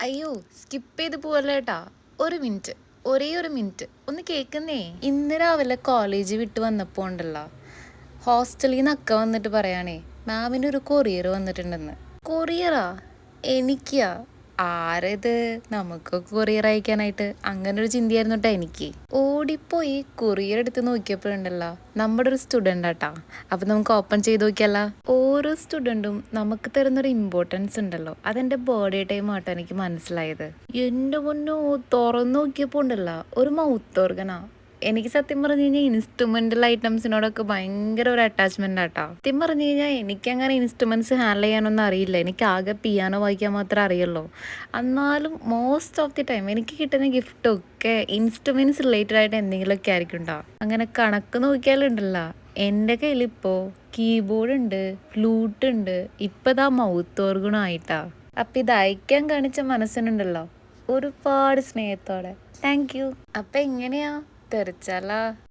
അയ്യോ, സ്കിപ്പ് ചെയ്ത് പോവല്ലേ ഏട്ടാ. ഒരു മിനിറ്റ്, ഒരേ ഒരു മിനിറ്റ് ഒന്ന് കേൾക്കുന്നേ. ഇന്ന് രാവിലെ കോളേജ് വിട്ട് വന്നപ്പോൾ ഉണ്ടല്ലോ, ഹോസ്റ്റലിൽ നിന്ന് അക്ക വന്നിട്ട് പറയാണേ, മാമിന് ഒരു കൊറിയർ വന്നിട്ടുണ്ടെന്ന്. കൊറിയറാ? എനിക്കാ? ആരത്? നമുക്ക് കൊറിയർ അയക്കാനായിട്ട് അങ്ങനെ ഒരു ചിന്തയായിരുന്നു കേട്ടോ എനിക്ക്. ഓടിപ്പോയി കൊറിയർ എടുത്ത് നോക്കിയപ്പോഴുണ്ടല്ലോ, നമ്മുടെ ഒരു സ്റ്റുഡൻ്റ് ആട്ടാ. അപ്പം നമുക്ക് ഓപ്പൺ ചെയ്ത് നോക്കിയല്ല. ഓരോ സ്റ്റുഡൻറ്റും നമുക്ക് തരുന്നൊരു ഇമ്പോർട്ടൻസ് ഉണ്ടല്ലോ, അതെൻ്റെ ബർത്ത്ഡേ ടൈം ആട്ടോ എനിക്ക് മനസ്സിലായത്. എൻ്റെ മുന്നോ തുറന്നു നോക്കിയപ്പോൾ ഉണ്ടല്ലോ, ഒരു മൗത്ത് ഓർഗനാ. എനിക്ക് സത്യം പറഞ്ഞു കഴിഞ്ഞാൽ ഇൻസ്ട്രുമെന്റൽ ഐറ്റംസിനോടൊക്കെ ഭയങ്കര ഒരു അറ്റാച്ച്മെന്റ് ആട്ടാ. സത്യം പറഞ്ഞു കഴിഞ്ഞാൽ എനിക്കങ്ങനെ ഇൻസ്ട്രുമെന്റ്സ് ഹാൻഡിൽ ചെയ്യാനൊന്നും അറിയില്ല. എനിക്ക് ആകെ പിയാനോ വായിക്കാൻ മാത്രമേ അറിയുള്ളൂ. എന്നാലും മോസ്റ്റ് ഓഫ് ദി ടൈം എനിക്ക് കിട്ടുന്ന ഗിഫ്റ്റൊക്കെ ഇൻസ്ട്രുമെന്റ്സ് റിലേറ്റഡ് ആയിട്ട് എന്തെങ്കിലുമൊക്കെ ആയിരിക്കും ഉണ്ടാവും. അങ്ങനെ കണക്ക് നോക്കിയാലുണ്ടല്ലോ, എൻ്റെ കയ്യിലിപ്പോൾ കീബോർഡ് ഉണ്ട്, ഫ്ലൂട്ട് ഉണ്ട്, ഇപ്പം ഇതാ മൗത്ത് ഓർഗണായിട്ടാ. അപ്പം ഇത് അയക്കാൻ കാണിച്ച മനസ്സിനുണ്ടല്ലോ, ഒരുപാട് സ്നേഹത്തോടെ താങ്ക് യു. അപ്പം എങ്ങനെയാ തെറിച്ചാലാ?